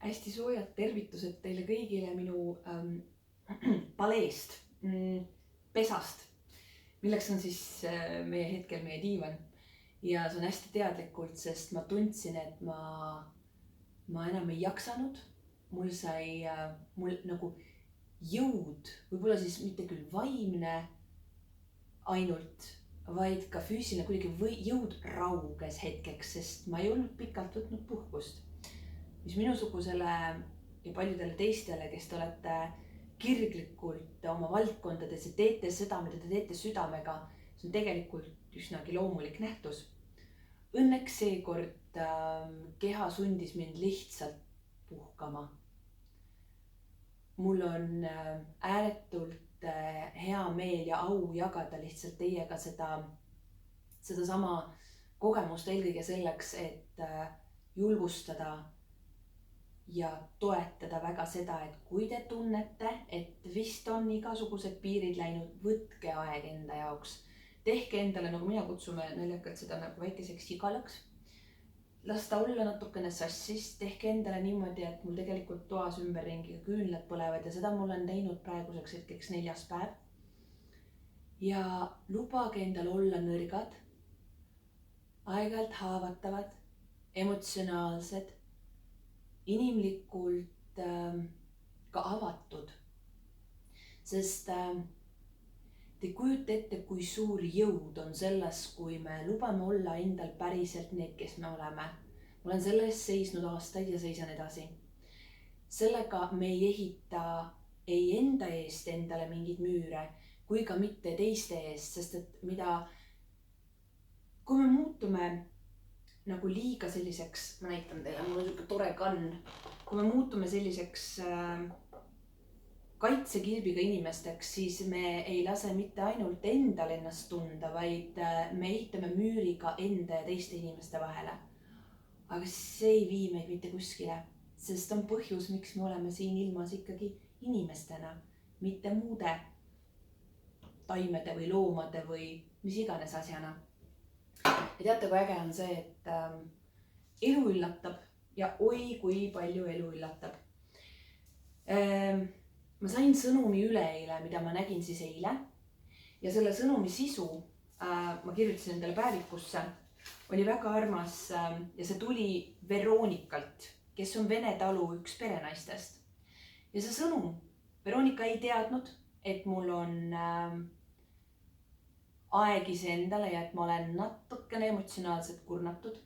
hästi soojad tervitused teile kõigile minu paleest, pesast, milleks on siis meie hetkel meie diivan. Ja see on hästi teadlikult, sest ma tundsin, et ma enam ei jaksanud. Mul sai mul nagu jõud, võib-olla siis mitte küll vaimne ainult, vaid ka füüsiline kuidagi jõud rauges hetkeks, sest ma ei olnud pikalt võtnud puhkust. Mis minusugusele ja paljudele teistele, kes te olete kirglikult oma valdkondades ja teete seda, mida te teete südamega, see on tegelikult üsnagi loomulik nähtus. Õnneks seekord keha sundis mind lihtsalt puhkama. Mul on ääretult hea meel ja au jagada lihtsalt teiega sedasama kogemust eelkõige selleks, et julgustada ja toetada väga seda, et kui te tunnete, et vist on igasugused piirid läinud, võtke aeg enda jaoks. Tehke endale, nagu mina kutsume naljakalt seda nagu väikeseks igalaks. Las ta olla natukene sassis, tehke endale niimoodi, et mul tegelikult toas ümberringi küünlad põlevad ja seda mul on teinud praeguseks hetkeks 4. päev. Ja lubage endal olla nõrgad, aeg-ajalt haavatavad, emotsionaalsed, inimlikult ka avatud. Sest te kujuta ette, kui suur jõud on selles, kui me lubame olla endal päriselt need, kes me oleme. Ma olen selle eest seisnud aastaid ja seisan edasi. Sellega me ei ehita ei enda eest endale mingid müüre, kui ka mitte teiste eest, sest et kui me muutume nagu liiga selliseks, ma näitan teile, mul on selline tore kann. Kui me muutume selliseks kaitsekilbiga inimesteks, siis me ei lase mitte ainult endal ennast tunda, vaid me ehitame müüriga enda ja teiste inimeste vahele. Aga see ei vii meid mitte kuskile, sest on põhjus, miks me oleme siin ilmas ikkagi inimestena, mitte muude taimede või loomade või mis iganes asjana. Ja teate, kui äge on see, et elu üllatab ja oi, kui palju elu üllatab. Ma sain sõnumi üleeile, mida ma nägin siis eile. Ja selle sõnumi sisu ma kirjutasin endale päevikusse. Oli väga armas ja see tuli Veronikalt, kes on Vene talu üks perenaistest. Ja see sõnum, Veronika ei teadnud, et mul on aeg iseendale ja et ma olen natukene emotsionaalselt kurnatud.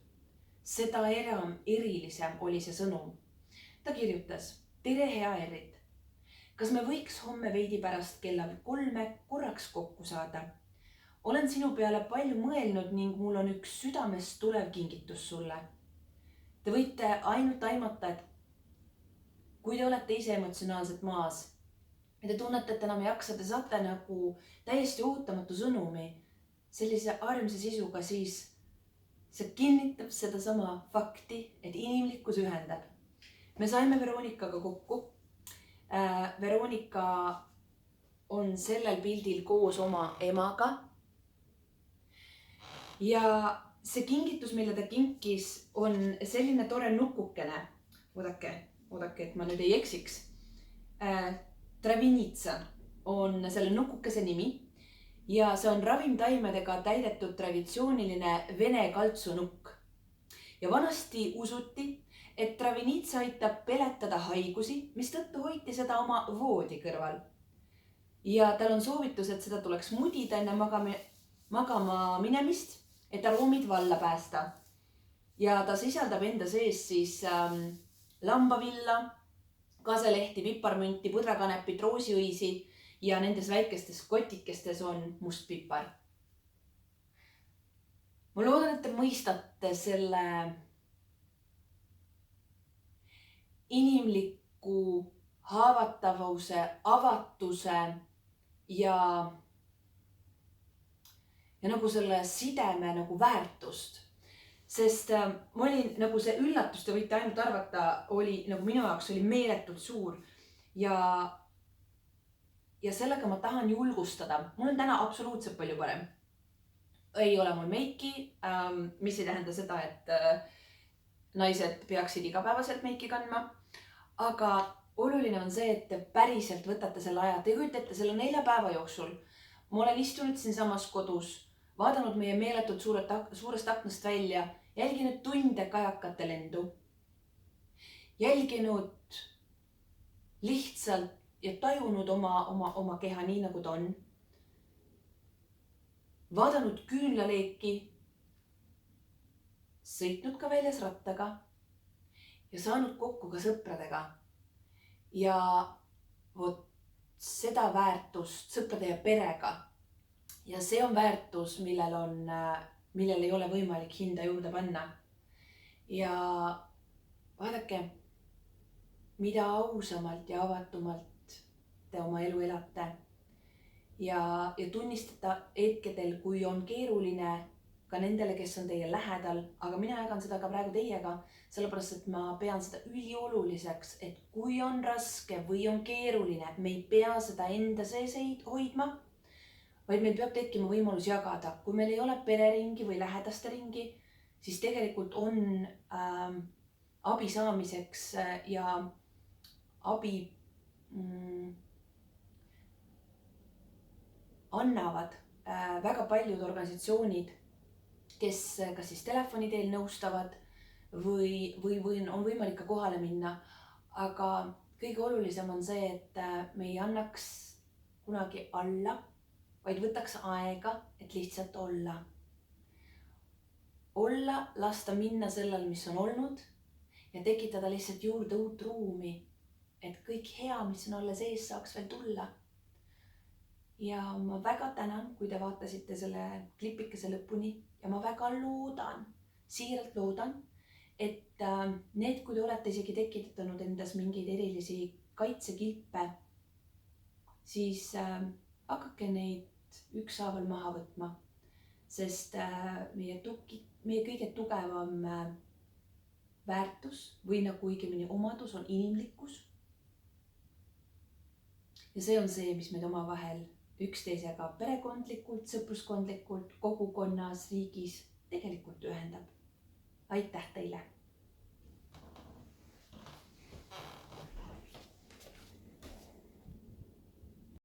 Seda erilisem oli see sõnum. Ta kirjutas: tere, hea Erit. Kas me võiks homme veidi pärast kella 3 korraks kokku saada? Olen sinu peale palju mõelnud ning mul on üks südamest tulev kingitus sulle. Te võite ainult aimata, et kui te olete ise emotsionaalselt maas ja te tunnete, et enam ei jaksa, te saate nagu täiesti ootamatu sõnumi sellise armsa sisuga, siis see kinnitab sedasama fakti, et inimlikkus ühendab. Me saime Veronikaga kokku. Veronika on sellel pildil koos oma emaga. Ja see kingitus, mille ta kinkis, on selline tore nukukene. Oodake, et ma nüüd ei eksiks. Travinitsa on selle nukukese nimi ja see on ravimtaimedega täidetud traditsiooniline Vene kaltsunukk. Ja vanasti usuti, et Travinitsa aitab peletada haigusi, mis tõttu hoiti seda oma voodi kõrval. Ja tal on soovitus, et seda tuleks mudida enne magama minemist, et aroomid valla päästa. Ja ta sisaldab enda sees siis lambavilla, kaselehti, piparmünti, põdrakanepit, roosiõisi ja nendes väikestes kotikestes on mustpipar. Ma loodan, et te mõistate selle inimliku haavatavuse, avatuse ja nagu selle sideme nagu väärtust. Sest ma olin nagu see üllatus, te võite ainult arvata, oli nagu minu jaoks oli meeletult suur ja sellega ma tahan julgustada. Mul on täna absoluutselt palju parem. Ei ole mul meiki, mis ei tähenda seda, et naised peaksid igapäevaselt meiki kandma. aga oluline on see, et te päriselt võtate selle aja. Te kujutate selle 4 päeva jooksul. Ma olen istunud siinsamas kodus, vaadanud meie meeletult suurest aknast välja, jälginud tunde kajakate lendu, jälginud lihtsalt ja tajunud oma keha nii, nagu ta on. Vaadanud küünlaleeki, sõitnud ka väljas rattaga ja saanud kokku ka sõpradega. Ja vot seda väärtust sõprade ja perega. Ja see on väärtus, millel ei ole võimalik hinda juurde panna. Ja vaadake, mida ausamalt ja avatumalt te oma elu elate ja tunnistada hetkedel, kui on keeruline ka nendele, kes on teie lähedal, aga mina jagan seda ka praegu teiega, sellepärast, et ma pean seda ülioluliseks, et kui on raske või on keeruline, me ei pea seda enda sees hoidma, vaid meil peab tekkima võimalus jagada. Kui meil ei ole pereringi või lähedaste ringi, siis tegelikult on abi saamiseks ja abi annavad väga paljud organisatsioonid, kes kas siis telefoni teel nõustavad või on võimalik ka kohale minna. Aga kõige olulisem on see, et me ei annaks kunagi alla, vaid võtaks aega, et lihtsalt olla. Olla, lasta minna sellel, mis on olnud ja tekitada lihtsalt juurde uut ruumi, et kõik hea, mis on alles ees, saaks veel tulla. Ja ma väga tänan, kui te vaatasite selle klipikese lõpuni ja ma väga loodan, siiralt loodan, et need, kui te olete isegi tekitanud endas mingeid erilisi kaitsekilpe, siis hakake neid ükshaaval maha võtma, sest meie kõige tugevam väärtus või nagu õigemini omadus on inimlikkus. Ja see on see, mis meid omavahel üksteisega perekondlikult, sõpruskondlikult, kogukonnas, riigis tegelikult ühendab. Aitäh teile!